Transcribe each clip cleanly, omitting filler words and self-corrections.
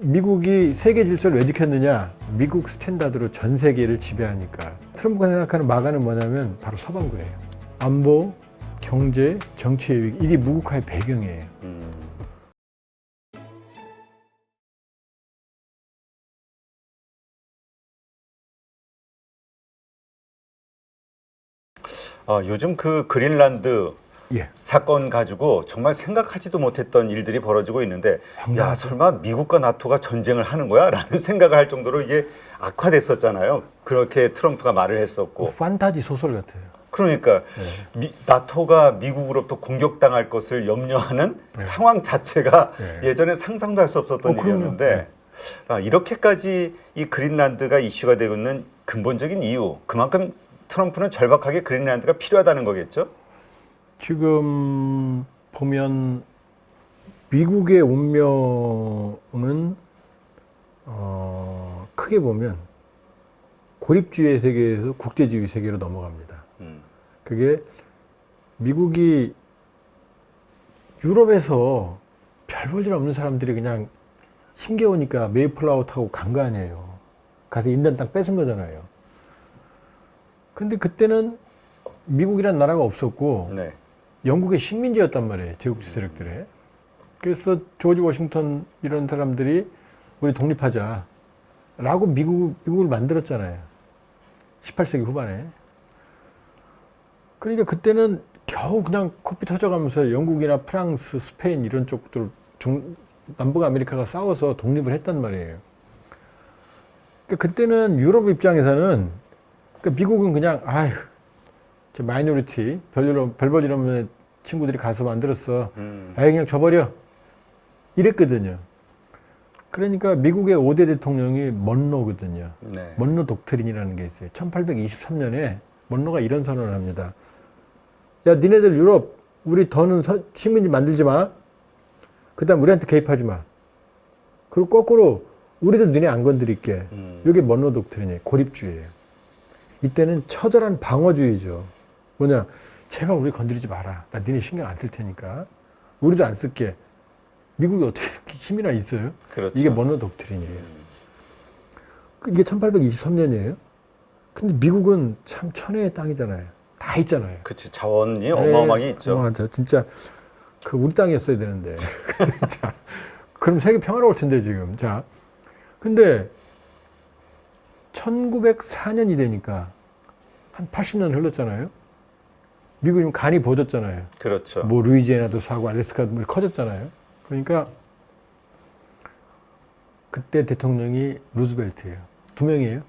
미국이 세계 질서를 왜 지켰느냐? 미국 스탠다드로 전 세계를 지배하니까. 트럼프가 생각하는 마가는 뭐냐면 바로 서방구예요. 안보, 경제, 정치의 위기, 이게 무국화의 배경이에요. 요즘 그 그린란드 예. 사건 가지고 정말 생각하지도 못했던 일들이 벌어지고 있는데, 야, 설마 미국과 나토가 전쟁을 하는 거야? 라는 생각을 할 정도로 이게 악화됐었잖아요. 그렇게 트럼프가 말을 했었고. 판타지 소설 같아요. 그러니까 나토가 미국으로부터 공격당할 것을 염려하는 상황 자체가 예전에 상상도 할 수 없었던 일이었는데, 이렇게까지 이 그린란드가 이슈가 되고 있는 근본적인 이유, 그만큼 트럼프는 절박하게 그린란드가 필요하다는 거겠죠? 지금 보면 미국의 운명은 크게 보면 고립주의 세계에서 국제주의 세계로 넘어갑니다. 그게 미국이 유럽에서 별 볼 일 없는 사람들이 그냥 힘겨우니까 메이플라워 타고 간 거 아니에요. 가서 인간 땅 뺏은 거잖아요. 근데 그때는 미국이란 나라가 없었고 네. 영국의 식민지였단 말이에요. 제국주의 세력들의. 그래서 조지 워싱턴 이런 사람들이 우리 독립하자 라고 미국을 만들었잖아요. 18세기 후반에. 그러니까 그때는 겨우 그냥 코피 터져가면서 영국이나 프랑스, 스페인 이런 쪽들 남북 아메리카가 싸워서 독립을 했단 말이에요. 그러니까 그때는 유럽 입장에서는 그러니까 미국은 그냥 아휴 저 마이너리티 별 볼 일 없는 친구들이 가서 만들었어. 아예 그냥 줘버려. 이랬거든요. 그러니까 미국의 5대 대통령이 먼로거든요. 네. 먼로 독트린이라는 게 있어요. 1823년에 먼로가 이런 선언을 합니다. 야, 니네들 유럽 우리 더는 식민지 만들지 마. 그 다음 우리한테 개입하지 마. 그리고 거꾸로 우리도 니네 안 건드릴게. 이게 먼로 독트린이에요. 고립주의예요. 이때는 처절한 방어주의죠. 뭐냐, 제발 우리 건드리지 마라. 나 니네 신경 안 쓸 테니까. 우리도 안 쓸게. 미국이 어떻게 힘이나 있어요? 그렇죠. 이게 먼로 독트린이에요. 이게 1823년이에요. 근데 미국은 참 천혜의 땅이잖아요. 다 있잖아요. 그치, 자원이 어마어마하게 있죠. 어마어마하죠. 진짜 그 우리 땅이었어야 되는데. 자, 그럼 세계 평화로울 텐데 지금. 자, 근데 1904년이 되니까 한 80년 흘렀잖아요. 미국이 간이 보졌잖아요. 그렇죠. 뭐 루이지애나도 사고 알래스카도 커졌잖아요. 그러니까 그때 대통령이 루즈벨트예요. 두 명이에요.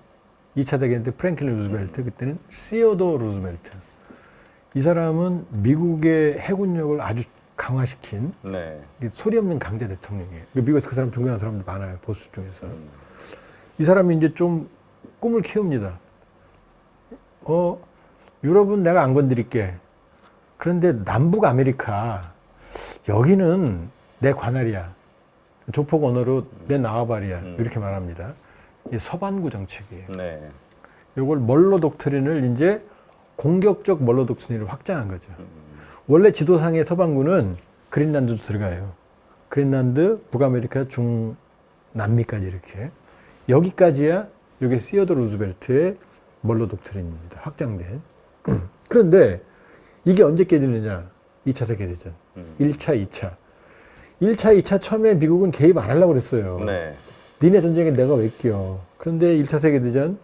2차 대전 때 프랭클린 루즈벨트, 그때는 시어도 루즈벨트. 이 사람은 미국의 해군력을 아주 강화시킨 네. 소리 없는 강자 대통령이에요. 미국에서 그 사람 존경하는 사람들 많아요. 보수 중에서. 이 사람이 이제 좀 꿈을 키웁니다. 유럽은 내가 안 건드릴게. 그런데 남북 아메리카 여기는 내 관할이야. 조폭 언어로 내 나와바리야. 이렇게 말합니다. 이게 서반구 정책이에요. 네. 이걸 멀로 독트린을 이제 공격적 멀로 독트린으로 확장한 거죠. 원래 지도상의 서반구는 그린란드도 들어가요. 그린란드, 북아메리카, 중남미까지 이렇게. 여기까지야 이게 시어도 루즈벨트의 멀로 독트린입니다. 확장된. 그런데 이게 언제 깨지느냐? 2차 세계대전. 1차, 2차. 1차, 2차 처음에 미국은 개입 안 하려고 그랬어요. 네. 니네 전쟁에 내가 왜 끼어? 그런데 1차 세계대전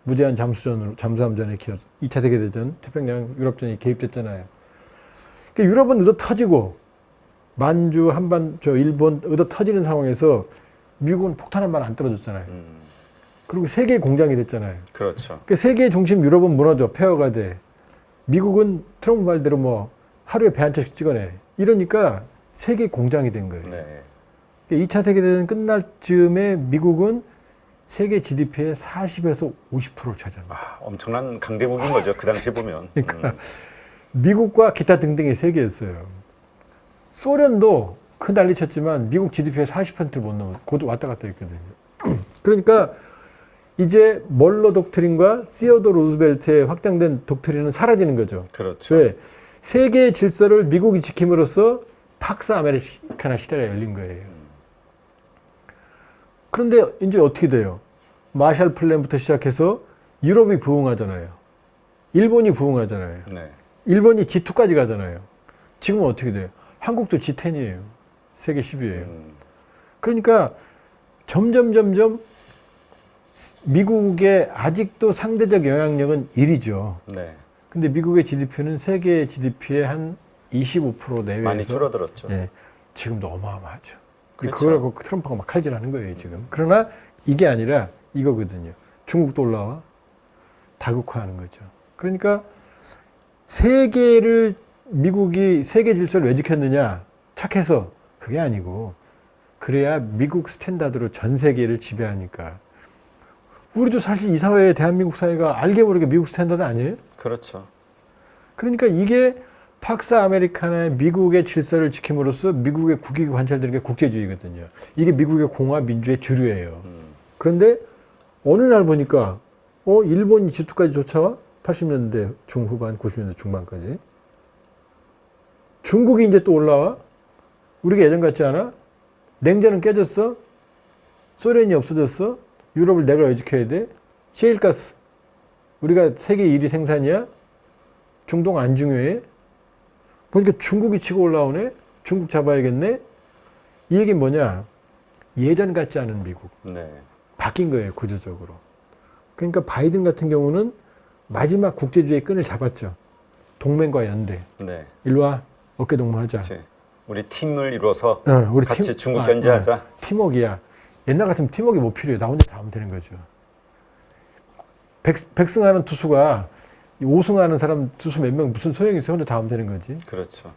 무제한 잠수함전에 끼어서 2차 세계대전 태평양 유럽전이 개입됐잖아요. 그러니까 유럽은 얻어 터지고 만주, 일본 얻어 터지는 상황에서 미국은 폭탄 한 발 안 떨어졌잖아요. 그리고 세계의 공장이 됐잖아요. 그렇죠. 그러니까 세계의 중심 유럽은 무너져, 폐허가 돼. 미국은 트럼프 말대로 뭐 하루에 배 한 차씩 찍어내. 이러니까 세계 공장이 된 거예요. 네. 2차 세계대전 끝날 즈음에 미국은 세계 GDP의 40에서 50%를 차지합니다. 엄청난 강대국인 거죠. 그 당시에 보면. 그러니까 미국과 기타 등등의 세계였어요. 소련도 큰 난리 쳤지만 미국 GDP의 40%를 못 넘어서 곧 왔다 갔다 했거든요. 그러니까 이제 멀로 독트린과 시어도 루즈벨트의 확장된 독트린은 사라지는 거죠. 그렇죠. 왜? 세계의 질서를 미국이 지킴으로써 팍스 아메리카나 시대가 열린 거예요. 그런데 이제 어떻게 돼요? 마샬 플랜부터 시작해서 유럽이 부흥하잖아요. 일본이 부흥하잖아요. 네. 일본이 G2까지 가잖아요. 지금은 어떻게 돼요? 한국도 G10이에요. 세계 10위예요. 그러니까 점점 미국의 아직도 상대적 영향력은 1위죠. 네. 근데 미국의 GDP는 세계 GDP의 한 25% 내외에서 많이 줄어들었죠. 예, 지금도 어마어마하죠. 그렇죠. 그걸 갖고 트럼프가 막 칼질하는 거예요, 지금. 그러나 이게 아니라 이거거든요. 중국도 올라와 다국화하는 거죠. 그러니까 미국이 세계 질서를 왜 지켰느냐? 착해서 그게 아니고 그래야 미국 스탠다드로 전 세계를 지배하니까. 우리도 사실 이 사회, 대한민국 사회가 알게 모르게 미국 스탠다드 아니에요? 그렇죠. 그러니까 이게 팍스 아메리카나의 미국의 질서를 지킴으로써 미국의 국익이 관철되는 게 국제주의거든요. 이게 미국의 공화 민주의 주류예요. 그런데 어느 날 보니까 일본이 G2까지 쫓아와? 80년대 중후반, 90년대 중반까지. 중국이 이제 또 올라와? 우리가 예전 같지 않아? 냉전은 깨졌어? 소련이 없어졌어? 유럽을 내가 왜 지켜야 돼? 시에일가스. 우리가 세계 1위 생산이야? 중동 안 중요해? 보니까 중국이 치고 올라오네? 중국 잡아야겠네? 이 얘기는 뭐냐? 예전 같지 않은 미국. 네. 바뀐 거예요, 구조적으로. 그러니까 바이든 같은 경우는 마지막 국제주의의 끈을 잡았죠. 동맹과 연대. 네. 일로 와, 어깨 동무하자. 그치. 우리 팀을 이뤄서 우리 같이 중국 견제하자. 팀워크야. 옛날 같으면 팀워크가 뭐 필요해요. 나 혼자 다 하면 되는 거죠. 백승하는 투수가 5승하는 사람 투수 몇 명 무슨 소용이 있어요? 혼자 다 하면 되는 거지. 그렇죠.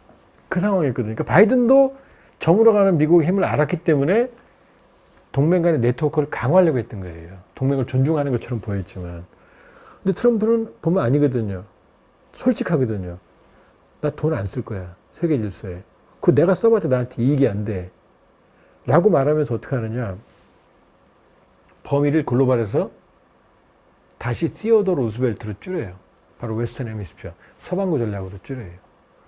그 상황이었거든요. 그러니까 바이든도 저물어가는 미국의 힘을 알았기 때문에 동맹 간의 네트워크를 강화하려고 했던 거예요. 동맹을 존중하는 것처럼 보였지만. 근데 트럼프는 보면 아니거든요. 솔직하거든요. 나 돈 안 쓸 거야. 세계 질서에. 그거 내가 써봤자 나한테 이익이 안 돼. 라고 말하면서 어떻게 하느냐. 범위를 글로벌에서 다시 시어도어 루스벨트로 줄여요. 바로 웨스턴 헤미스피어. 서방구 전략으로 줄여요.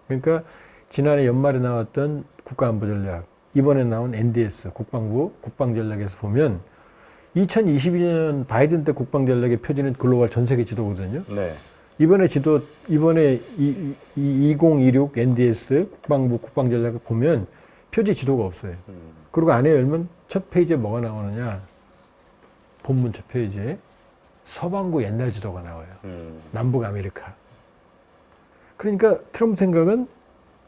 그러니까 지난해 연말에 나왔던 국가안보 전략, 이번에 나온 NDS, 국방부 국방전략에서 보면 2022년 바이든 때 국방전략의 표지는 글로벌 전 세계 지도거든요. 네. 이번에 2026 NDS 국방부 국방전략을 보면 표지 지도가 없어요. 그리고 안에 열면 첫 페이지에 뭐가 나오느냐. 본문 첫 페이지에 서방구 옛날 지도가 나와요. 남북 아메리카. 그러니까 트럼프 생각은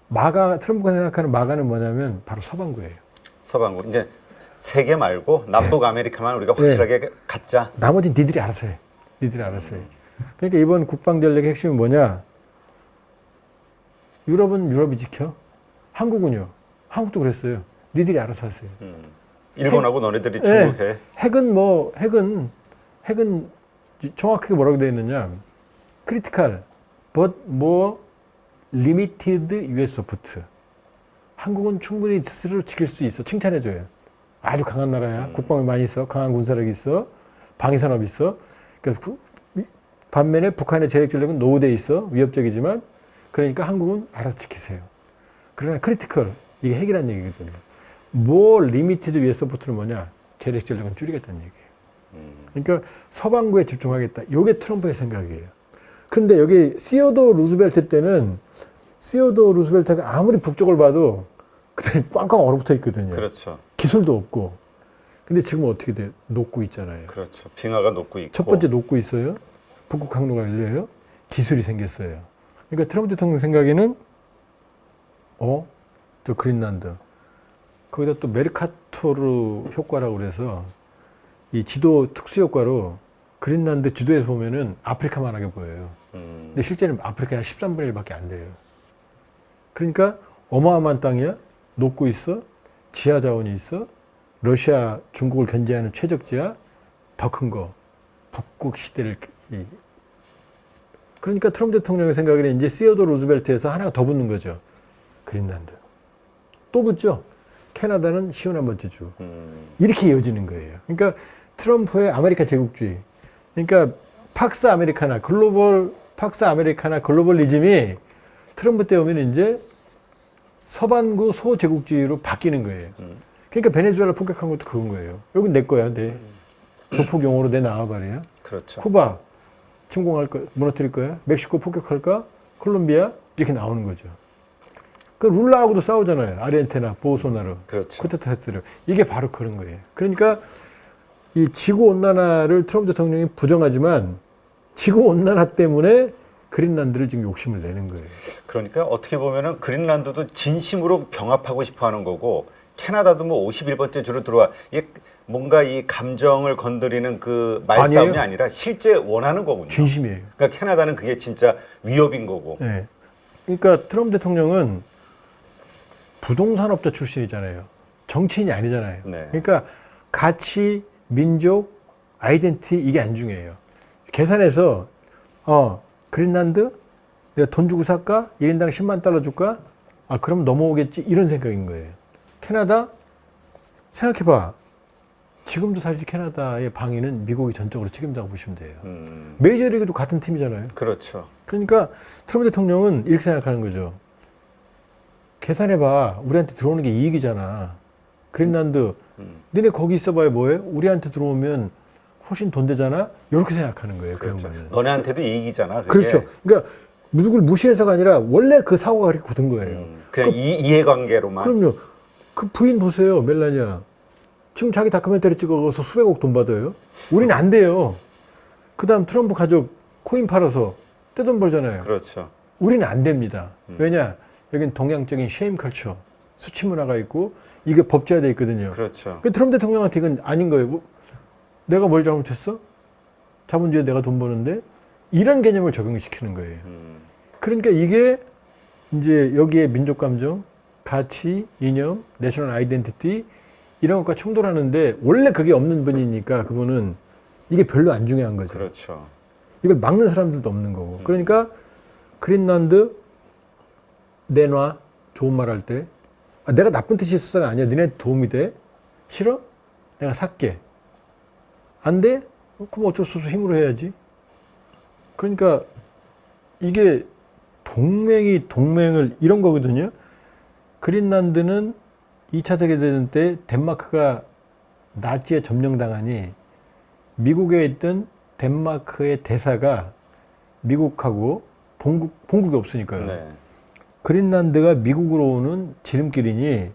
트럼프가 생각하는 마가는 뭐냐면 바로 서방구예요. 서방구. 이제 세계 말고 남북 아메리카만 우리가 확실하게 갖자. 나머지는 니들이 알아서 해. 니들이 알아서 해. 그러니까 이번 국방전략의 핵심은 뭐냐? 유럽은 유럽이 지켜. 한국은요. 한국도 그랬어요. 니들이 알아서 하세요. 일본하고 너네들이 중국해. 핵은 정확하게 뭐라고 되어 있느냐? critical, but more limited US support. 한국은 충분히 스스로 지킬 수 있어. 칭찬해줘요. 아주 강한 나라야. 국방이 많이 있어. 강한 군사력이 있어. 방위산업이 있어. 그러니까 반면에 북한의 재래식 전력은 노후돼 있어. 위협적이지만. 그러니까 한국은 알아서 지키세요. 그러나 크리티컬. 이게 핵이란 얘기거든요. more limited US support는 뭐냐? 재래식 전력은 줄이겠다는 얘기예요. 그러니까 서방구에 집중하겠다. 이게 트럼프의 생각이에요. 그런데 여기 시어도어 루스벨트 때는 시어도어 루스벨트가 아무리 북쪽을 봐도 그때는 꽝꽝 얼어붙어 있거든요. 그렇죠. 기술도 없고. 근데 지금 어떻게 돼요? 녹고 있잖아요. 그렇죠. 빙하가 녹고 있고. 첫 번째 녹고 있어요. 북극 항로가 열려요. 기술이 생겼어요. 그러니까 트럼프 대통령 생각에는 저 그린란드. 거기다 또 메르카토르 효과라고 그래서 이 지도 특수 효과로 그린란드 지도에서 보면은 아프리카만하게 보여요. 근데 실제는 아프리카의 13분의 1밖에 안 돼요. 그러니까 어마어마한 땅이야. 녹고 있어. 지하 자원이 있어. 러시아, 중국을 견제하는 최적지야. 더 큰 거. 북극 시대를. 그러니까 트럼프 대통령의 생각에는 이제 시어도어 루즈벨트에서 하나가 더 붙는 거죠. 그린란드. 또 붙죠. 캐나다는 시원한 번째주. 이렇게 이어지는 거예요. 그러니까 트럼프의 아메리카 제국주의. 그러니까 팍스 아메리카나 글로벌리즘이 트럼프 때 오면 이제 서반구 소제국주의로 바뀌는 거예요. 그러니까 그러니까 베네수엘라 폭격한 것도 그건 거예요. 여기 내 거야, 내 조폭용으로 내 나와버려요. 그렇죠. 쿠바 침공할 거, 무너뜨릴 거야. 멕시코 폭격할까? 콜롬비아 이렇게 나오는 거죠. 그 룰라하고도 싸우잖아요. 아르헨티나, 보소나루. 그렇죠. 쿠데타스를. 이게 바로 그런 거예요. 그러니까 이 지구 온난화를 트럼프 대통령이 부정하지만 지구 온난화 때문에 그린란드를 지금 욕심을 내는 거예요. 그러니까 어떻게 보면은 그린란드도 진심으로 병합하고 싶어하는 거고 캐나다도 뭐 51번째 주로 들어와. 이게 뭔가 이 감정을 건드리는 그 말싸움이 아니에요. 아니라 실제 원하는 거군요. 진심이에요. 그러니까 캐나다는 그게 진짜 위협인 거고. 네. 그러니까 트럼프 대통령은 부동산업자 출신이잖아요. 정치인이 아니잖아요. 네. 그러니까 가치, 민족, 아이덴티티 이게 안 중요해요. 계산해서 그린란드 내가 돈 주고 살까? 1인당 10만 달러 줄까? 아 그럼 넘어오겠지 이런 생각인 거예요. 캐나다 생각해봐. 지금도 사실 캐나다의 방위는 미국이 전적으로 책임다고 보시면 돼요. 메이저리그도 같은 팀이잖아요. 그렇죠. 그러니까 트럼프 대통령은 이렇게 생각하는 거죠. 계산해봐. 우리한테 들어오는 게 이익이잖아. 그린란드 니네 거기 있어봐야 뭐해? 우리한테 들어오면 훨씬 돈 되잖아. 이렇게 생각하는 거예요. 그렇죠. 그 너네한테도 이익이잖아. 그게. 그렇죠. 그러니까 누구를 무시해서가 아니라 원래 그 사고가 그렇게 굳은 거예요. 그냥 이해관계로만. 그럼요. 그 부인 보세요. 멜라니아. 지금 자기 다큐멘터리 찍어서 수백억 돈 받아요. 우리는 안 돼요. 그 다음 트럼프 가족 코인 팔아서 떼돈 벌잖아요. 그렇죠. 우리는 안 됩니다. 왜냐? 여긴 동양적인 쉐임 컬처, 수치 문화가 있고 이게 법제화되어 있거든요. 그렇죠. 그 트럼프 대통령한테 이건 아닌 거예요. 뭐, 내가 뭘 잘못했어? 자본주의에 내가 돈 버는데 이런 개념을 적용시키는 거예요. 그러니까 이게 이제 여기에 민족 감정, 가치, 이념, 내셔널 아이덴티티 이런 것과 충돌하는데 원래 그게 없는 분이니까 그분은 이게 별로 안 중요한 거죠. 그렇죠. 이걸 막는 사람들도 없는 거고. 그러니까 그린란드 내놔. 좋은 말 할 때. 아, 내가 나쁜 뜻이 있어서가 아니야. 니네 도움이 돼? 싫어? 내가 살게. 안 돼? 그럼 어쩔 수 없어 힘으로 해야지. 그러니까 이게 동맹이 동맹을 이런 거거든요. 그린란드는 2차 세계대전 때 덴마크가 나치에 점령당하니 미국에 있던 덴마크의 대사가 미국하고 본국이 없으니까요. 네. 그린란드가 미국으로 오는 지름길이니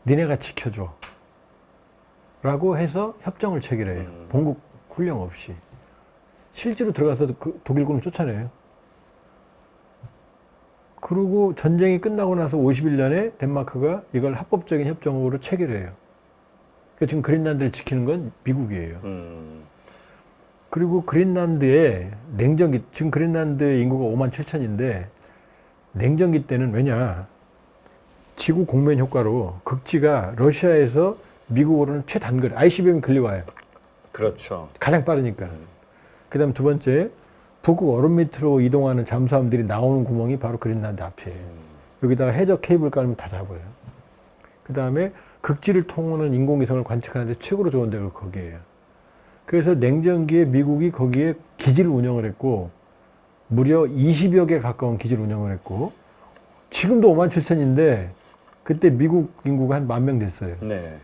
니네가 지켜줘. 라고 해서 협정을 체결해요. 본국 훈령 없이. 실제로 들어가서 그 독일군을 쫓아내요. 그리고 전쟁이 끝나고 나서 51년에 덴마크가 이걸 합법적인 협정으로 체결해요. 그러니까 지금 그린란드를 지키는 건 미국이에요. 그리고 그린란드에 냉전기, 지금 그린란드 인구가 5만 7천인데 냉전기 때는 왜냐? 지구 공면 효과로 극지가 러시아에서 미국으로는 최단거리, ICBM이 걸려와요. 그렇죠. 가장 빠르니까. 그 다음 두 번째, 북극 얼음 밑으로 이동하는 잠수함들이 나오는 구멍이 바로 그린란드 앞이에요. 여기다가 해저 케이블 깔면 다 잡아요. 그 다음에 극지를 통하는 인공위성을 관측하는데 최고로 좋은 데가 거기에요. 그래서 냉전기에 미국이 거기에 기지를 운영을 했고 무려 20여 개 가까운 기지를 운영을 했고 지금도 5만 7천인데 그때 미국 인구가 한 10,000명 됐어요. 네.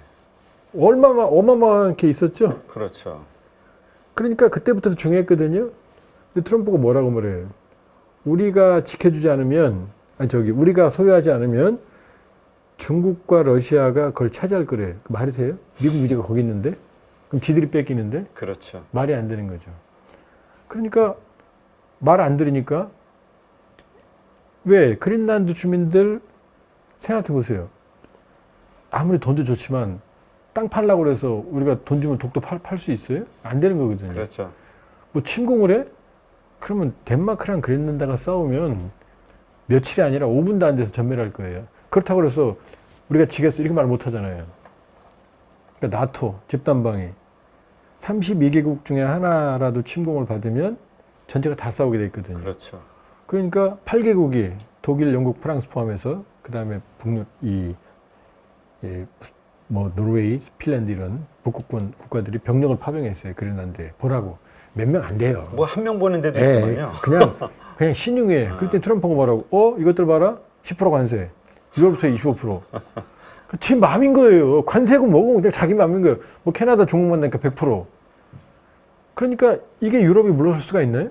얼마나 어마어마하게 있었죠? 그렇죠. 그러니까 그때부터 중요했거든요. 근데 트럼프가 뭐라고 말해요? 우리가 지켜주지 않으면, 우리가 소유하지 않으면 중국과 러시아가 그걸 차지할 거래요. 말이 돼요? 미국 기지가 거기 있는데? 그럼 지들이 뺏기는데? 그렇죠. 말이 안 되는 거죠. 그러니까 말 안 들으니까 왜? 그린란드 주민들 생각해 보세요. 아무리 돈도 좋지만 땅 팔라고 그래서 우리가 돈 주면 독도 팔 수 있어요? 안 되는 거거든요. 그렇죠. 뭐 침공을 해? 그러면 덴마크랑 그린란드가 싸우면 며칠이 아니라 5분도 안 돼서 전멸할 거예요. 그렇다고 그래서 우리가 지겠어 이렇게 말 못 하잖아요. 그러니까 나토 집단방위 32개국 중에 하나라도 침공을 받으면 전체가 다 싸우게 돼 있거든요. 그렇죠. 그러니까 8개국이 독일, 영국, 프랑스 포함해서 그 다음에 북유 뭐 노르웨이, 핀란드 이런 북극권 국가들이 병력을 파병했어요. 그린란드에 보라고. 몇 명 안 돼요. 뭐 한 명 보는 데도 예, 있구만요. 그냥 신용해. 그때 트럼프가 뭐라고? 이것들 봐라. 10% 관세. 6월부터 25%. 지 마음인 거예요. 관세고 뭐고 그냥 자기 마음인 거예요. 뭐 캐나다, 중국 만나니까 100%. 그러니까 이게 유럽이 물러설 수가 있나요?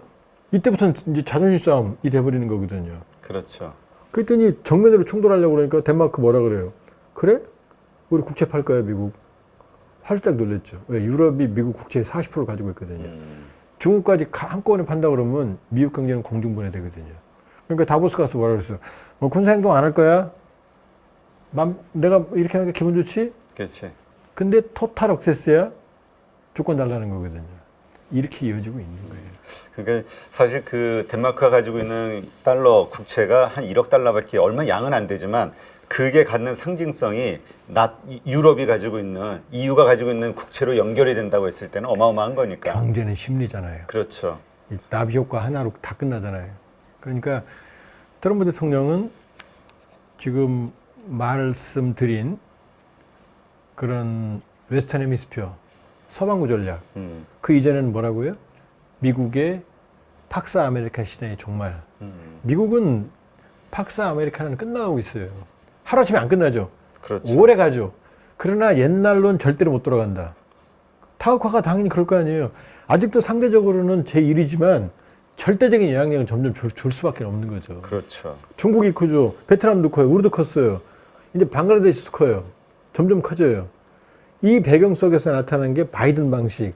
이때부터는 이제 자존심 싸움이 돼버리는 거거든요. 그렇죠. 그랬더니 정면으로 충돌하려고 그러니까 덴마크 뭐라 그래요? 그래? 우리 국채 팔 거야, 미국. 활짝 놀랬죠. 왜? 유럽이 미국 국채의 40% 가지고 있거든요. 중국까지 한꺼번에 판다 그러면 미국 경제는 공중분해되거든요. 그러니까 다보스 가서 뭐라 그랬어? 군사행동 안 할 거야? 내가 이렇게 하니까 기분 좋지? 그렇지. 근데 토탈 억세스야? 조건 달라는 거거든요. 이렇게 이어지고 있는 거예요. 그러니까 사실 그 덴마크가 가지고 있는 달러 국채가 한 1억 달러밖에 얼마 양은 안 되지만 그게 갖는 상징성이 유럽이 가지고 있는 EU가 가지고 있는 국채로 연결이 된다고 했을 때는 어마어마한 거니까. 경제는 심리잖아요. 그렇죠. 이 나비 효과 하나로 다 끝나잖아요. 그러니까 트럼프 대통령은 지금 말씀드린 그런 웨스턴 헤미스피어 서방구 전략 그 이전에는 뭐라고요? 미국의 팍스 아메리카 시대의 종말. 미국은 팍스 아메리카는 끝나가고 있어요. 하루아침에 안 끝나죠. 그렇죠. 오래 가죠. 그러나 옛날로는 절대로 못 돌아간다. 타국화가 당연히 그럴 거 아니에요. 아직도 상대적으로는 제1이지만 절대적인 영향력은 점점 줄 수밖에 없는 거죠. 그렇죠. 중국이 크죠. 베트남도 커요. 우리도 컸어요. 이제 방글라데시도 커요. 점점 커져요. 이 배경 속에서 나타난 게 바이든 방식,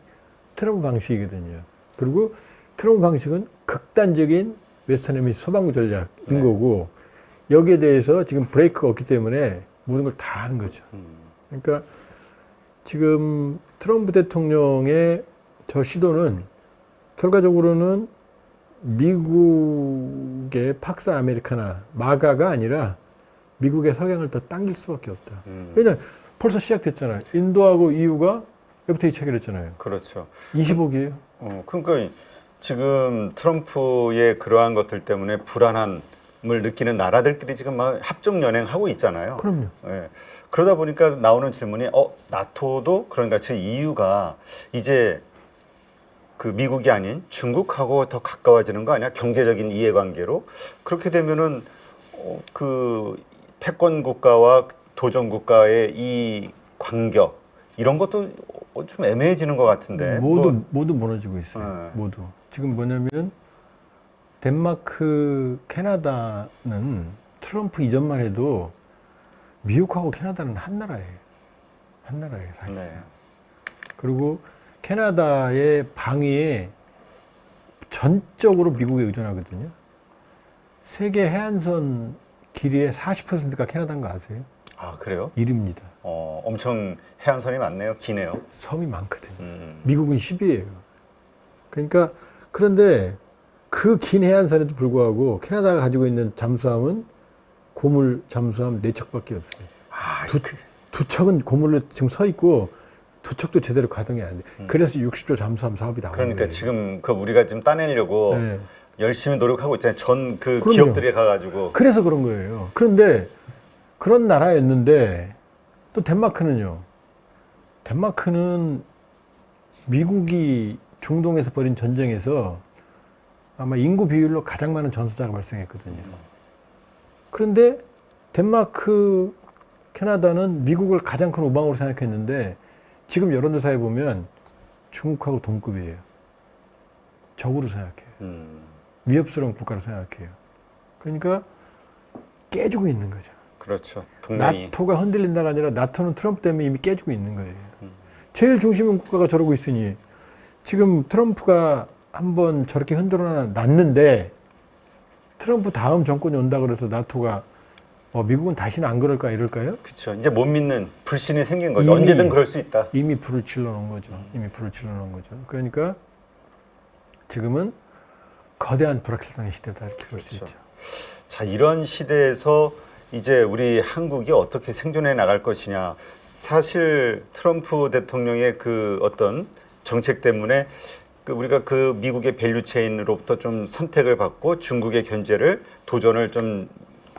트럼프 방식이거든요. 그리고 트럼프 방식은 극단적인 웨스턴 헤미스 서방구 전략인 네. 거고 여기에 대해서 지금 브레이크가 없기 때문에 모든 걸 다 하는 거죠. 그러니까 지금 트럼프 대통령의 저 시도는 결과적으로는 미국의 팍스 아메리카나 마가가 아니라 미국의 석양을 더 당길 수밖에 없다. 왜냐하면 벌써 시작됐잖아요. 인도하고 EU가 FTA 체결했잖아요. 그렇죠. 20억이에요. 그러니까 지금 트럼프의 그러한 것들 때문에 불안함을 느끼는 나라들끼리 지금 막 합종 연행하고 있잖아요. 그럼요. 예. 그러다 보니까 나오는 질문이 나토도 그러니까 즉 EU가 이제 그 미국이 아닌 중국하고 더 가까워지는 거 아니야? 경제적인 이해관계로 그렇게 되면은 그 패권 국가와 도전 국가의 이 간격 이런 것도 좀 애매해지는 것 같은데 모두 무너지고 있어요. 네. 모두. 지금 뭐냐면 덴마크, 캐나다는 트럼프 이전만 해도 미국하고 캐나다는 한 나라예요. 한 나라예요, 사실상. 네. 그리고 캐나다의 방위에 전적으로 미국에 의존하거든요. 세계 해안선 길이의 40%가 캐나다인 거 아세요? 아 그래요? 1위입니다. 엄청 해안선이 많네요. 기네요. 섬이 많거든요. 미국은 10위예요. 그러니까 그런데 그 긴 해안선에도 불구하고 캐나다가 가지고 있는 잠수함은 고물 잠수함 4척밖에 없어요. 두 척은 고물로 지금 서 있고 두 척도 제대로 가동이 안 돼. 그래서 60조 잠수함 사업이 나오는 그러니까 거예요. 지금 그 우리가 지금 따내려고 네. 열심히 노력하고 있잖아요. 전 그 그럼요. 기업들이 가가지고 그래서 그런 거예요. 그런데 그런 나라였는데 또 덴마크는요. 덴마크는 미국이 중동에서 벌인 전쟁에서 아마 인구 비율로 가장 많은 전사자가 발생했거든요. 그런데 덴마크, 캐나다는 미국을 가장 큰 우방으로 생각했는데 지금 여론조사에 보면 중국하고 동급이에요. 적으로 생각해요. 위협스러운 국가로 생각해요. 그러니까 깨지고 있는 거죠. 그렇죠. 동맹이 나토가 흔들린다가 아니라 나토는 트럼프 때문에 이미 깨지고 있는 거예요. 제일 중심은 국가가 저러고 있으니 지금 트럼프가 한번 저렇게 흔들어 놨는데 트럼프 다음 정권이 온다 그래서 나토가 미국은 다시는 안 그럴까 이럴까요? 그렇죠. 이제 못 믿는 불신이 생긴 거죠. 이미- 언제든 그럴 수 있다. 이미 불을 질러 놓은 거죠. 이미 불을 질러 놓은 거죠. 그러니까 지금은 거대한 불확실성의 시대다 이렇게 볼 수 그렇죠. 있죠. 자, 이런 시대에서 이제 우리 한국이 어떻게 생존해 나갈 것이냐. 사실 트럼프 대통령의 그 어떤 정책 때문에 우리가 그 미국의 밸류 체인으로부터 좀 선택을 받고 중국의 견제를 도전을 좀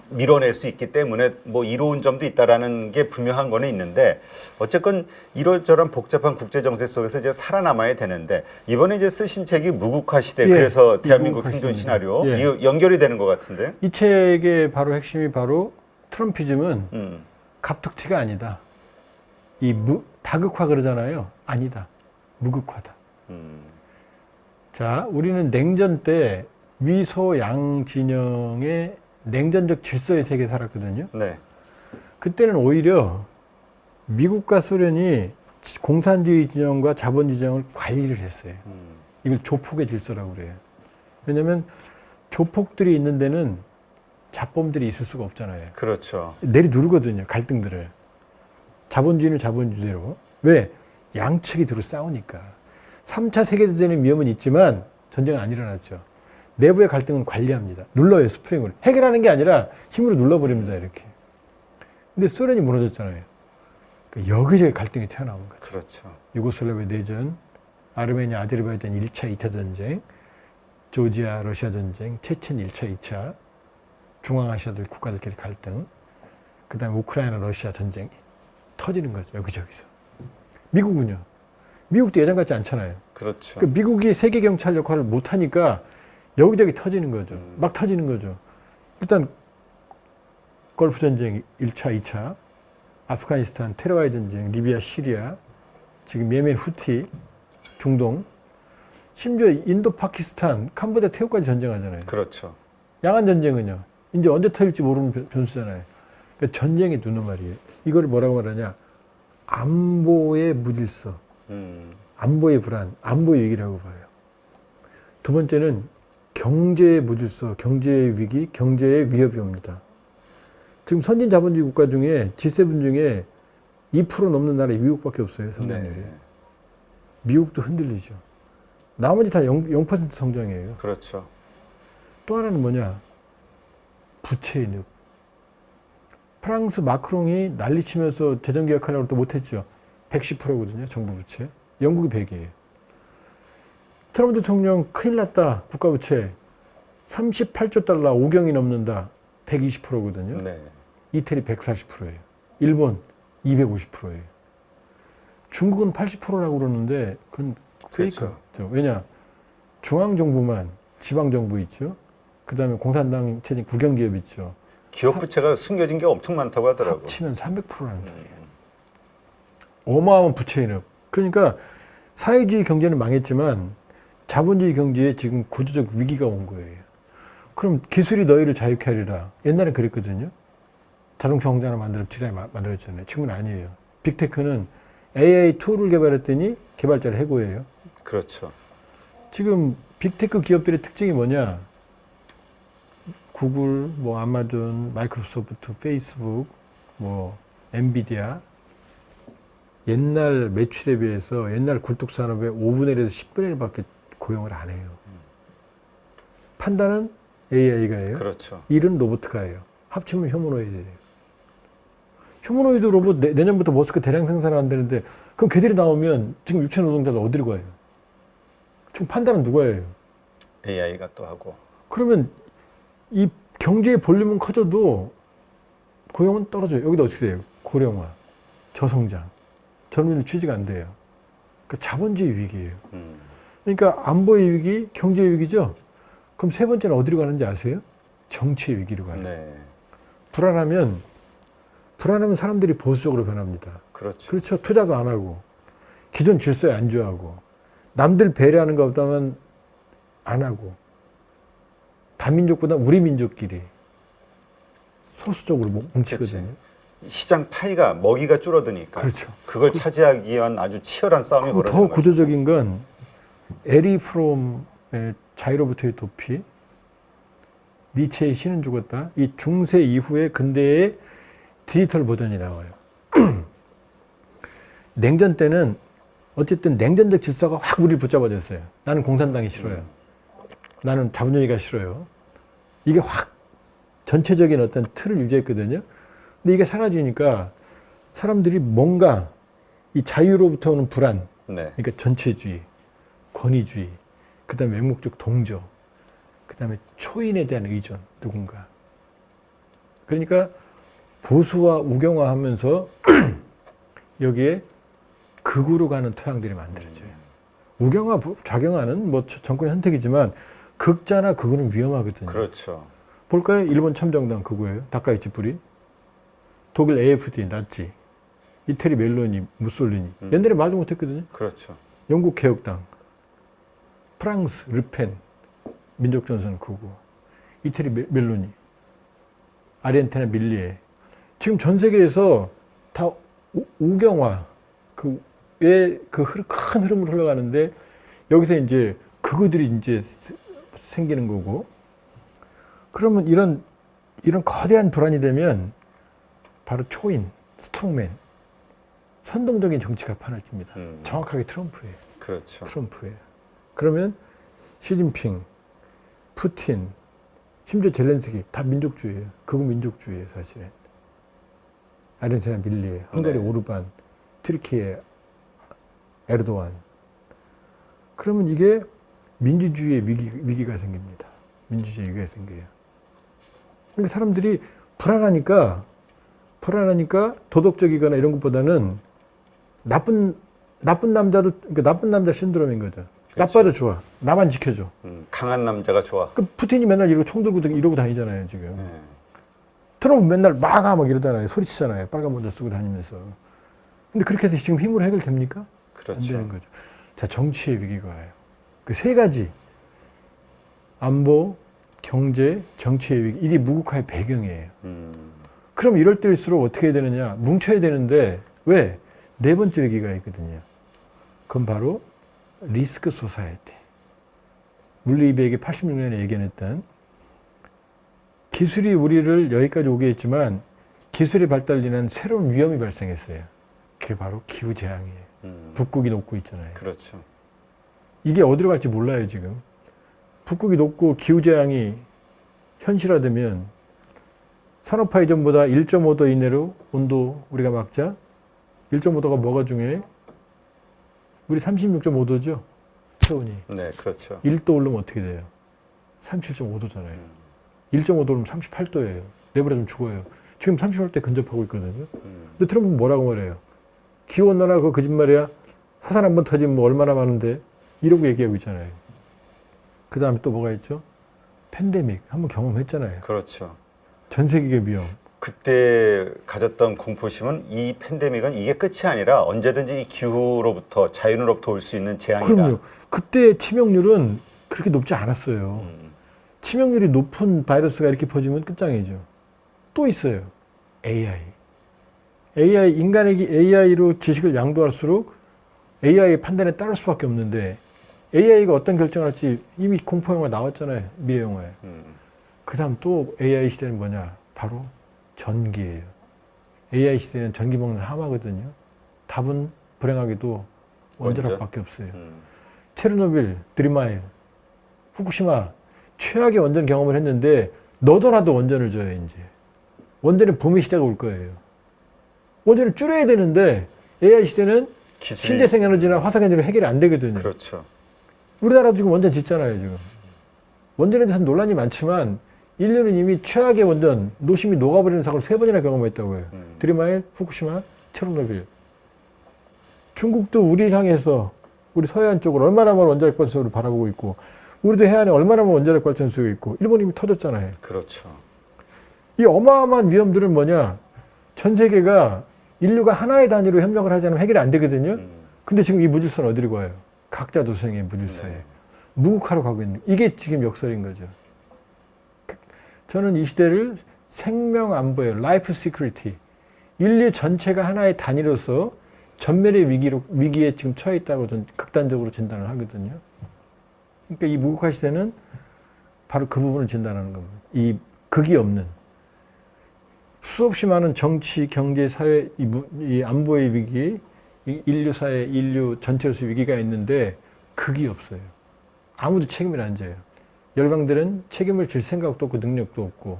밀어낼 수 있기 때문에 뭐 이로운 점도 있다라는 게 분명한 거는 있는데 어쨌건 이런저런 복잡한 국제 정세 속에서 이제 살아남아야 되는데 이번에 이제 쓰신 책이 무국화 시대 예, 그래서 대한민국 무국화 생존 시대입니다. 시나리오 예. 이 연결이 되는 것 같은데. 이 책의 바로 핵심이 바로 트럼피즘은 갑툭튀가 아니다. 다극화 그러잖아요. 아니다. 무극화다. 자, 우리는 냉전 때 미소 양진영의 냉전적 질서의 세계에 살았거든요. 네. 그때는 오히려 미국과 소련이 공산주의 진영과 자본주의 진영을 관리를 했어요. 이걸 조폭의 질서라고 그래요. 왜냐하면 조폭들이 있는 데는 잡범들이 있을 수가 없잖아요. 그렇죠. 내리누르거든요. 갈등들을. 자본주의는 자본주의대로. 왜? 양측이 두루 싸우니까. 3차 세계대전의 위험은 있지만 전쟁은 안 일어났죠. 내부의 갈등은 관리합니다. 눌러요, 스프링을. 해결하는 게 아니라 힘으로 눌러버립니다, 이렇게. 근데 소련이 무너졌잖아요. 여기저기 갈등이 튀어나온 거죠. 그렇죠. 유고슬라비아 내전, 아르메니아, 아제르바이잔 1차, 2차 전쟁, 조지아, 러시아 전쟁, 체첸 1차, 2차, 중앙아시아들 국가들끼리 갈등, 그 다음에 우크라이나, 러시아 전쟁이 터지는 거죠, 여기저기서. 미국은요? 미국도 예전 같지 않잖아요. 그렇죠. 그러니까 미국이 세계 경찰 역할을 못 하니까 여기저기 터지는 거죠. 막 터지는 거죠. 일단 걸프 전쟁 1차, 2차, 아프가니스탄 테러와의 전쟁, 리비아, 시리아, 지금 예멘, 후티, 중동, 심지어 인도, 파키스탄, 캄보디아, 태국까지 전쟁하잖아요. 그렇죠. 양안 전쟁은요. 이제 언제 터질지 모르는 변수잖아요. 그러니까 전쟁의 두노말이에요. 이거를 뭐라고 말하냐? 안보의 무질서, 안보의 불안, 안보의 위기라고 봐요. 두 번째는 경제의 무질서, 경제의 위기, 경제의 위협이 옵니다. 지금 선진 자본주의 국가 중에 G7 중에 2% 넘는 나라가 미국밖에 없어요. 성장률이. 네. 미국도 흔들리죠. 나머지 다 0% 성장이에요. 그렇죠. 또 하나는 뭐냐? 부채의 늪. 프랑스 마크롱이 난리치면서 재정개혁하려고 또 못했죠. 110%거든요. 정부 부채. 영국이 100이에요. 트럼프 대통령 큰일 났다. 국가부채. 38조 달러 5경이 넘는다. 120%거든요. 네. 이태리 140%예요. 일본 250%예요. 중국은 80%라고 그러는데 그건 페이크죠. 그렇죠. 왜냐? 중앙정부만 지방정부 있죠. 그 다음에 공산당 체제 국영기업 있죠. 기업 부채가 숨겨진 게 엄청 많다고 하더라고요. 합치면 300%라는 소리예요. 어마어마한 부채의 늪. 그러니까 사회주의 경제는 망했지만 자본주의 경제에 지금 구조적 위기가 온 거예요. 그럼 기술이 너희를 자유케 하리라. 옛날에 그랬거든요. 자동차 공장 하나 만들었잖아요. 지금은 아니에요. 빅테크는 AI 툴을 개발했더니 개발자를 해고해요. 그렇죠. 지금 빅테크 기업들의 특징이 뭐냐? 구글, 뭐 아마존, 마이크로소프트, 페이스북, 뭐 엔비디아 옛날 매출에 비해서 옛날 굴뚝 산업의 5분의 1에서 10분의 1밖에 고용을 안 해요. 판단은 AI가 해요. 그렇죠. 일은 로봇가 해요. 합치면 휴머노이드예요. 휴머노이드 로봇 내년부터 머스크 대량 생산을 한다는데 그럼 걔들이 나오면 지금 육체 노동자들 어디로 가요? 지금 판단은 누가 해요? AI가 또 하고. 그러면 이 경제의 볼륨은 커져도 고용은 떨어져요. 여기도 어떻게 돼요? 고령화, 저성장, 젊은이들 취직이 안 돼요. 그러니까 자본주의 위기예요. 그러니까 안보의 위기, 경제의 위기죠. 그럼 세 번째는 어디로 가는지 아세요? 정치의 위기로 가요. 네. 불안하면 사람들이 보수적으로 변합니다. 그렇죠. 그렇죠. 투자도 안 하고 기존 질서에 안주하고 남들 배려하는 것 없다면 안 하고 다민족보다 우리 민족끼리 소수적으로 뭉치거든요. 시장 파이가 먹이가 줄어드니까 그렇죠. 그걸 차지하기 위한 아주 치열한 싸움이 벌어지는 더 거죠. 구조적인 건 에리 프롬의 자유로부터의 도피, 니체의 신은 죽었다. 이 중세 이후의 근대의 디지털 버전이 나와요. 냉전 때는 어쨌든 냉전적 질서가 확 우리를 붙잡아줬어요. 나는 공산당이 싫어요. 나는 자본주의가 싫어요. 이게 확 전체적인 어떤 틀을 유지했거든요. 근데 이게 사라지니까 사람들이 뭔가 이 자유로부터 오는 불안, 네. 그러니까 전체주의, 권위주의, 그 다음에 맹목적 동조, 그 다음에 초인에 대한 의존, 누군가. 그러니까 보수와 우경화하면서 여기에 극으로 가는 토양들이 만들어져요. 우경화, 좌경화는 뭐 정권의 선택이지만 극자나 극우는 위험하거든요. 그렇죠. 볼까요? 일본 참정당 극우예요. 다카이치 뿌리. 독일 AFD, 나치, 이태리 멜로니, 무솔리니. 옛날에 말도 못했거든요. 그렇죠. 영국 개혁당, 프랑스 르펜, 민족전선 크고, 이태리 멜로니, 아르헨티나 밀리에. 지금 전 세계에서 다 우경화, 큰 흐름으로 흘러가는데 여기서 이제 그거들이 이제 생기는 거고. 그러면 이런 거대한 불안이 되면 바로 초인, 스트롱맨, 선동적인 정치가 파악됩니다. 정확하게 트럼프예요. 그렇죠. 트럼프예요. 그러면 시진핑, 푸틴, 심지어 젤렌스키 다 민족주의예요. 극우 민족주의예요, 사실은. 아르헨티나 밀리에, 헝가리 오르반, 트르키예 에르도안. 그러면 이게 민주주의의 위기가 생깁니다. 민주주의 위기가 생겨요. 그러니까 사람들이 불안하니까 도덕적이거나 이런 것보다는 나쁜 남자도, 그러니까 나쁜 남자 신드롬인 거죠. 그렇죠. 나빠도 좋아. 나만 지켜줘. 강한 남자가 좋아. 그 푸틴이 맨날 이러고 총 들고 이러고 다니잖아요, 지금. 네. 트럼프 맨날 막 이러잖아요. 소리치잖아요. 빨간 모자 쓰고 다니면서. 근데 그렇게 해서 지금 힘으로 해결됩니까? 그렇죠. 안 되는 거죠. 자, 정치의 위기가 와요. 그 세 가지. 안보, 경제, 정치의 위기. 이게 무국화의 배경이에요. 그럼 이럴 때일수록 어떻게 해야 되느냐? 뭉쳐야 되는데, 왜? 네 번째 위기가 있거든요. 그건 바로 리스크 소사이티. 물리이백이 86년에 예견했던 기술이 우리를 여기까지 오게 했지만 기술의 발달로 인한 새로운 위험이 발생했어요. 그게 바로 기후재앙이에요. 북극이 녹고 있잖아요. 그렇죠. 이게 어디로 갈지 몰라요, 지금. 북극이 녹고 기후재앙이 현실화되면 산업화 이전보다 1.5도 이내로 온도 우리가 막자. 1.5도가 뭐가 중요해? 우리 36.5도죠? 체온이. 네, 그렇죠. 1도 오르면 어떻게 돼요? 37.5도잖아요. 1.5도 오르면 38도예요. 내버려두면 죽어요. 지금 38도에 근접하고 있거든요. 근데 트럼프는 뭐라고 말해요? 기후온난화 그거 거짓말이야. 화산 한번 터지면 뭐 얼마나 많은데 이러고 얘기하고 있잖아요. 그 다음에 또 뭐가 있죠? 팬데믹 한번 경험했잖아요. 그렇죠. 전 세계의 위험. 그때 가졌던 공포심은 이 팬데믹은 이게 끝이 아니라 언제든지 이 기후로부터 자연으로부터 올 수 있는 재앙이다. 그럼요. 그때 치명률은 그렇게 높지 않았어요. 치명률이 높은 바이러스가 이렇게 퍼지면 끝장이죠. 또 있어요. AI. 인간에게 AI로 지식을 양도할수록 AI의 판단에 따를 수밖에 없는데 AI가 어떤 결정을 할지 이미 공포영화 나왔잖아요. 미래영화에. 그 다음 또 AI 시대는 뭐냐? 바로 전기예요. AI 시대는 전기 먹는 하마거든요. 답은 불행하게도 원자력밖에 없어요. 체르노빌, 드림마일, 후쿠시마 최악의 원전 경험을 했는데 너도나도 원전을 줘요. 이제 원전의 붐의 시대가 올 거예요. 원전을 줄여야 되는데 AI 시대는 신재생 에너지나 화석 에너지로 해결이 안 되거든요. 그렇죠. 우리나라도 지금 원전 짓잖아요. 지금 원전에 대해서는 논란이 많지만 인류는 이미 최악의 원전 노심이 녹아버리는 사고를 3번이나 경험했다고 해요. 드림마일, 후쿠시마, 체르노빌. 중국도 우리 향해서 우리 서해안 쪽으로 얼마나 많은 원자력 발전소를 바라보고 있고 우리도 해안에 얼마나 많은 원자력 발전소가 있고 일본 이미 터졌잖아요. 그렇죠. 이 어마어마한 위험들은 뭐냐? 전 세계가 인류가 하나의 단위로 협력을 하지 않으면 해결이 안 되거든요. 근데 지금 이 무질서는 어디로 가요? 각자 도생의 무질서에. 무국화로 가고 있는 이게 지금 역설인 거죠. 저는 이 시대를 생명 안보예요. 라이프 시큐리티. 인류 전체가 하나의 단위로서 전멸의 위기에 지금 처해 있다고 저는 극단적으로 진단을 하거든요. 그러니까 이 무국화 시대는 바로 그 부분을 진단하는 겁니다. 이 극이 없는 수없이 많은 정치, 경제, 사회, 이 안보의 위기, 이 인류 사회, 인류 전체로서 위기가 있는데 극이 없어요. 아무도 책임을 안 져요. 열강들은 책임을 질 생각도 없고 능력도 없고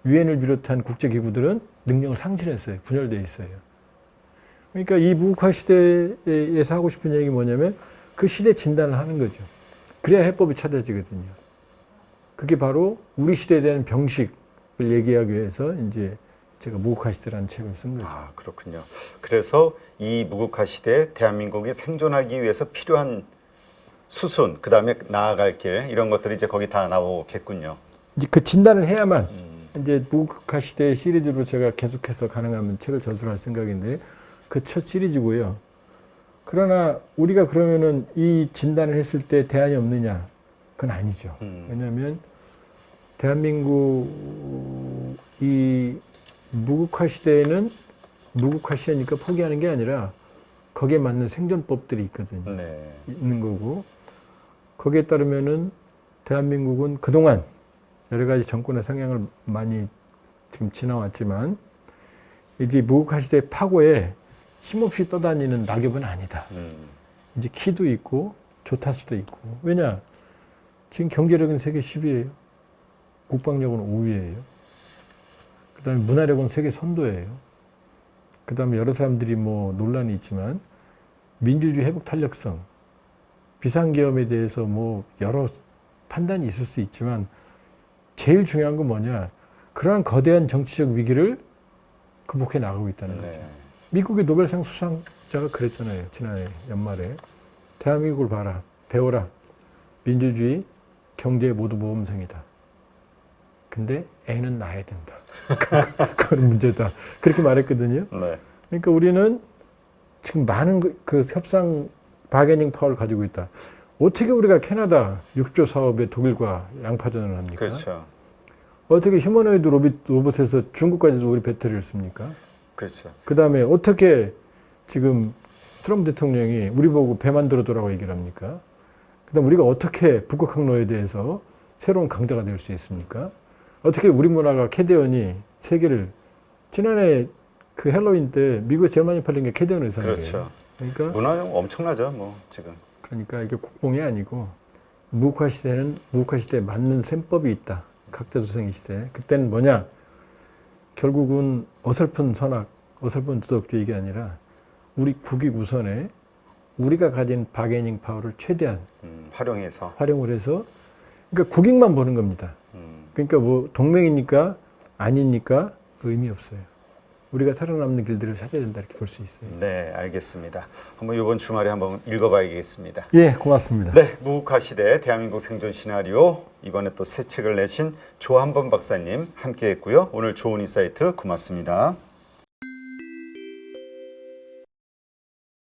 유엔을 비롯한 국제기구들은 능력을 상실했어요. 분열되어 있어요. 그러니까 이 무국화 시대에서 하고 싶은 얘기 뭐냐면 그 시대 진단을 하는 거죠. 그래야 해법이 찾아지거든요. 그게 바로 우리 시대에 대한 병식을 얘기하기 위해서 이제 제가 무국화 시대라는 책을 쓴 거죠. 아, 그렇군요. 그래서 이 무국화 시대에 대한민국이 생존하기 위해서 필요한 수순, 그 다음에 나아갈 길 이런 것들이 이제 거기 다 나오겠군요. 이제 그 진단을 해야만 이제 무국화 시대 시리즈로 제가 계속해서 가능하면 책을 저술할 생각인데 그 첫 시리즈고요. 그러나 우리가 그러면은 이 진단을 했을 때 대안이 없느냐? 그건 아니죠. 왜냐하면 대한민국 이 무국화 시대에는 무국화 시대니까 포기하는 게 아니라 거기에 맞는 생존법들이 있거든요. 네. 있는 거고 거기에 따르면은 대한민국은 그동안 여러 가지 정권의 성향을 많이 지금 지나왔지만 이제 무국화 시대 파고에 힘없이 떠다니는 낙엽은 아니다. 이제 키도 있고 조타수도 있고. 왜냐? 지금 경제력은 세계 10위예요. 국방력은 5위예요. 그다음에 문화력은 세계 선도예요. 그다음에 여러 사람들이 뭐 논란이 있지만 민주주의 회복 탄력성, 비상계엄에 대해서 뭐 여러 판단이 있을 수 있지만 제일 중요한 건 뭐냐? 그러한 거대한 정치적 위기를 극복해 나가고 있다는 거죠. 미국의 노벨상 수상자가 그랬잖아요. 지난해 연말에. 대한민국을 봐라. 배워라. 민주주의, 경제 모두 모범생이다. 근데 애는 낳아야 된다. 그건 문제다. 그렇게 말했거든요. 네. 그러니까 우리는 지금 많은 그 협상 바게닝 파워를 가지고 있다. 어떻게 우리가 캐나다 6조 사업에 독일과 양파전을 합니까? 그렇죠. 어떻게 휴머노이드 로봇에서 중국까지도 우리 배터리를 씁니까? 그렇죠. 그 다음에 어떻게 지금 트럼프 대통령이 우리 보고 배 만들어도라고 얘기를 합니까? 그 다음 우리가 어떻게 북극 항로에 대해서 새로운 강자가 될 수 있습니까? 어떻게 우리 문화가 캐대언이 세계를 지난해 그 헬로윈 때 미국에 제일 많이 팔린 게 캐대언 의상이에요. 그렇죠. 그러니까 문화는 엄청나죠, 뭐 지금. 그러니까 이게 국뽕이 아니고 무국화 시대는 무국화 시대에 맞는 셈법이 있다. 각자도생의 시대. 그때는 뭐냐? 결국은 어설픈 선악, 어설픈 도덕주의가 아니라 우리 국익 우선에 우리가 가진 바게닝 파워를 최대한 활용해서. 활용을 해서 그러니까 국익만 보는 겁니다. 그러니까 뭐 동맹이니까 아니니까 의미 없어요. 우리가 살아남는 길들을 찾아야 된다 이렇게 볼 수 있어요. 네, 알겠습니다. 한번 이번 주말에 한번 읽어봐야겠습니다. 예, 고맙습니다. 네, 무국화 시대 대한민국 생존 시나리오 이번에 또 새 책을 내신 조한범 박사님 함께했고요. 오늘 좋은 인사이트 고맙습니다.